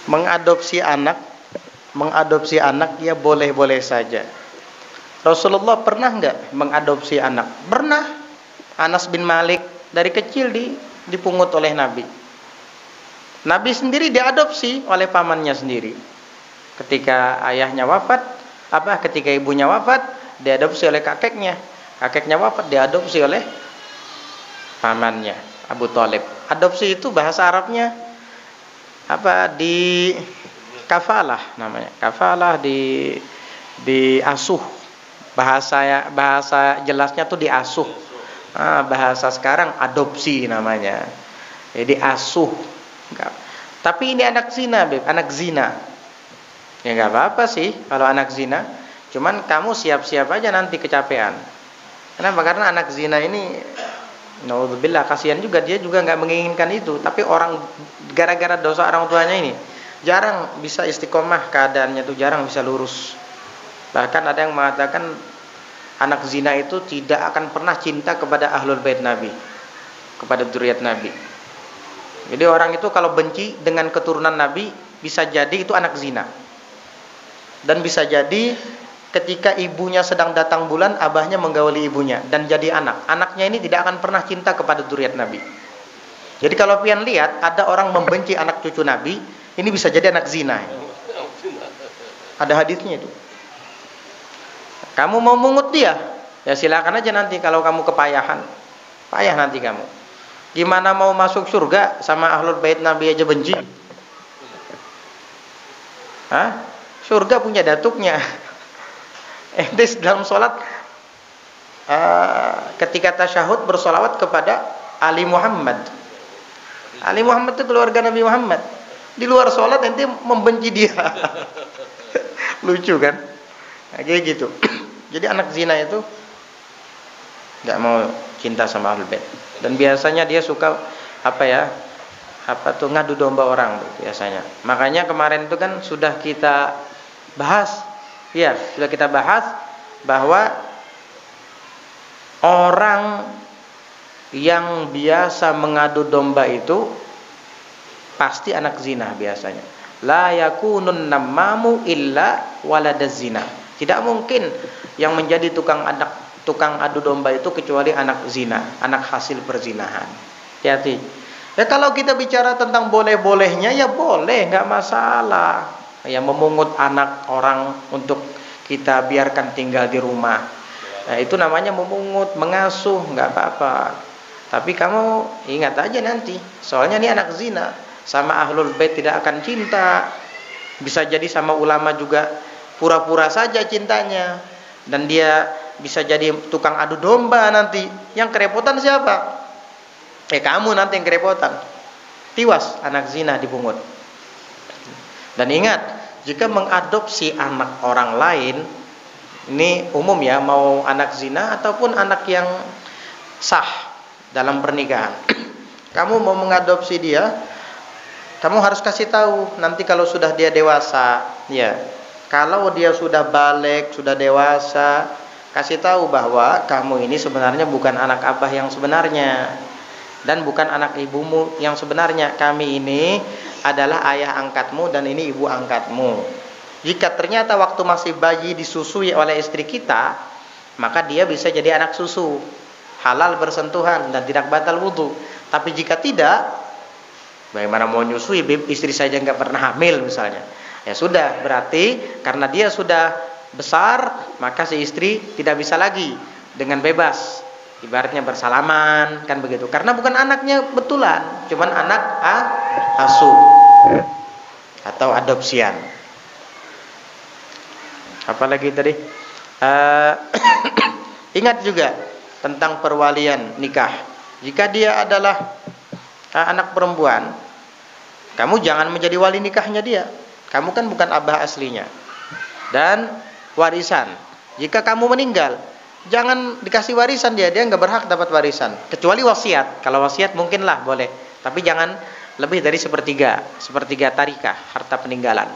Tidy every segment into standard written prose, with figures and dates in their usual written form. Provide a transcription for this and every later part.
mengadopsi anak ya boleh-boleh saja. Rasulullah pernah nggak mengadopsi anak? Pernah. Anas bin Malik dari kecil dipungut oleh Nabi. Nabi sendiri diadopsi oleh pamannya sendiri. Ketika ayahnya wafat, ketika ibunya wafat, diadopsi oleh kakeknya. Kakeknya wafat, diadopsi oleh pamannya, Abu Thalib. Adopsi itu bahasa Arabnya di kafalah namanya. Kafalah di asuh. Bahasa jelasnya tuh diasuh. Bahasa sekarang adopsi namanya. Jadi asuh. Tapi ini anak zina, anak zina. Ya nggak apa-apa sih kalau anak zina. Cuman kamu siap-siap aja nanti kecapean. Kenapa? Karena anak zina ini, naudzubillah, kasihan juga, dia juga nggak menginginkan itu. Tapi orang gara-gara dosa orang tuanya ini jarang bisa istiqomah keadaannya, tuh jarang bisa lurus. Bahkan ada yang mengatakan anak zina itu tidak akan pernah cinta kepada ahlul bait Nabi, kepada dzurriyyat Nabi. Jadi orang itu kalau benci dengan keturunan Nabi, bisa jadi itu anak zina. Dan bisa jadi ketika ibunya sedang datang bulan, abahnya menggauli ibunya dan jadi anak. Anaknya ini tidak akan pernah cinta kepada dzurriyyat Nabi. Jadi kalau pian lihat ada orang membenci anak cucu Nabi, ini bisa jadi anak zina. Ada hadisnya itu. Kamu mau mungut dia? Ya silakan aja nanti kalau kamu kepayahan. Payah nanti kamu. Gimana mau masuk surga sama ahlul bait Nabi aja benci? Surga punya datuknya. Entes dalam sholat ketika tasyahud bersolawat kepada Ali Muhammad. Ali Muhammad itu keluarga Nabi Muhammad. Di luar sholat ente membenci dia. Lucu kan? Kayak gitu. Jadi anak zina itu nggak mau cinta sama ahlul bait. Dan biasanya dia suka ngadu domba orang tuh biasanya. Makanya kemarin itu kan sudah kita bahas bahwa orang yang biasa mengadu domba itu pasti anak zina biasanya. La yakunun namamu illa waladaz zina. Tidak mungkin yang menjadi tukang adu domba itu kecuali anak zina, anak hasil perzinahan. Hati-hati. Ya kalau kita bicara tentang boleh-bolehnya ya boleh, nggak masalah. Ya memungut anak orang untuk kita biarkan tinggal di rumah. Nah, itu namanya memungut, mengasuh, nggak apa-apa. Tapi kamu ingat aja nanti, soalnya ini anak zina, sama ahlul bait tidak akan cinta. Bisa jadi sama ulama juga pura-pura saja cintanya. Dan dia bisa jadi tukang adu domba nanti. Yang kerepotan siapa? Kamu nanti yang kerepotan. Tiwas anak zina dipungut. Dan ingat, jika mengadopsi anak orang lain, ini umum ya, mau anak zina ataupun anak yang sah dalam pernikahan. Kamu mau mengadopsi dia, kamu harus kasih tahu nanti kalau sudah dia dewasa, ya. Kalau dia sudah balik, sudah dewasa, kasih tahu bahwa kamu ini sebenarnya bukan anak abah yang sebenarnya dan bukan anak ibumu yang sebenarnya. Kami ini adalah ayah angkatmu dan ini ibu angkatmu. Jika ternyata waktu masih bayi disusui oleh istri kita, maka dia bisa jadi anak susu, halal bersentuhan dan tidak batal wudu. Tapi jika tidak, bagaimana mau nyusui istri saja nggak pernah hamil misalnya, ya sudah, berarti karena dia sudah besar, maka si istri tidak bisa lagi dengan bebas, ibaratnya bersalaman kan begitu, karena bukan anaknya betulan, cuman anak asuh atau adopsian. Apalagi tadi ingat juga tentang perwalian nikah. Jika dia adalah anak perempuan, kamu jangan menjadi wali nikahnya dia. Kamu kan bukan abah aslinya. Dan warisan, jika kamu meninggal, jangan dikasih warisan dia nggak berhak dapat warisan, kecuali wasiat. Kalau wasiat mungkinlah boleh, tapi jangan lebih dari sepertiga tarikah harta peninggalan.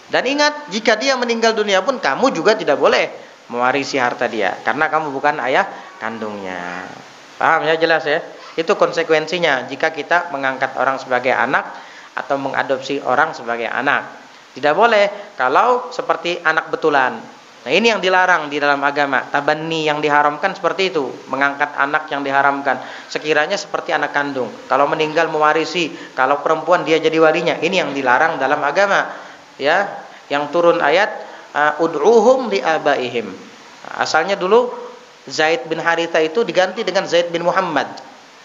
Dan ingat, jika dia meninggal dunia pun kamu juga tidak boleh mewarisi harta dia, karena kamu bukan ayah kandungnya. Paham ya, jelas ya? Itu konsekuensinya jika kita mengangkat orang sebagai anak atau mengadopsi orang sebagai anak. Tidak boleh kalau seperti anak betulan. Nah, ini yang dilarang di dalam agama. Tabanni yang diharamkan seperti itu, mengangkat anak yang diharamkan. Sekiranya seperti anak kandung. Kalau meninggal mewarisi, kalau perempuan dia jadi walinya. Ini yang dilarang dalam agama. Ya, yang turun ayat ud'uhum li abaihim. Asalnya dulu Zaid bin Haritha itu diganti dengan Zaid bin Muhammad.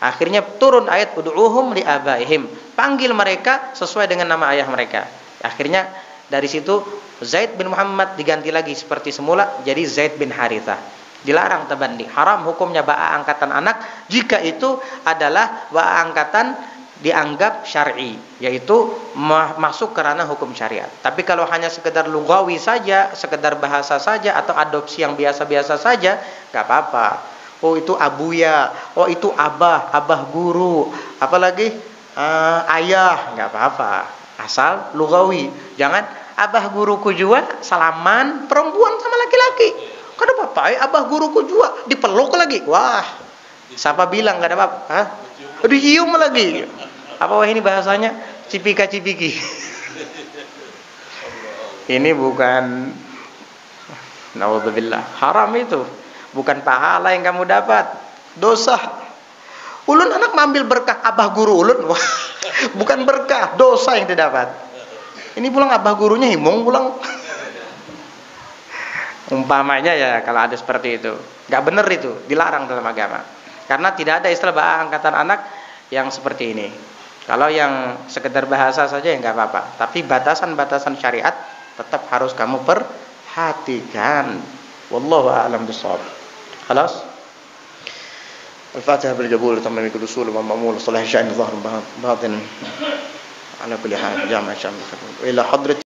Akhirnya turun ayat ud'uhum li abaihim. Panggil mereka sesuai dengan nama ayah mereka. Akhirnya dari situ Zaid bin Muhammad diganti lagi seperti semula jadi Zaid bin Haritha. Dilarang tabanni. Haram hukumnya ba'a angkatan anak jika itu adalah ba'a angkatan dianggap syar'i, yaitu masuk ke ranah hukum syariat. Tapi kalau hanya sekedar lugawi saja, sekedar bahasa saja atau adopsi yang biasa-biasa saja, enggak apa-apa. Oh itu abuya, oh itu abah guru, apalagi ayah, enggak apa-apa. Asal lugawi. Jangan abah guruku juga salaman perempuan sama laki-laki. Kan apa-apa, abah guruku juga dipeluk lagi. Wah, siapa bilang enggak ada apa-apa? Hah? Dicium lagi. Apa wah ini bahasanya? Cipika-cipiki. Ini bukan, naudzubillah, haram itu. Bukan pahala yang kamu dapat, dosa. Ulun anak mengambil berkah abah guru ulun. Wah, bukan berkah, dosa yang didapat. Ini pulang abah gurunya himong pulang. Umpamanya ya kalau ada seperti itu. Enggak benar itu, dilarang dalam agama. Karena tidak ada istilah ba'a angkatan anak yang seperti ini. Kalau yang sekedar bahasa saja ya enggak apa-apa. Tapi batasan-batasan syariat tetap harus kamu perhatikan. Wallahu a'lam bishawab. Khalas? Al-Fatihah bil qabul tamam bil usul wa ma'mul salah sya'in zahir batin ala kulli hal jama'a syamil ila hadrat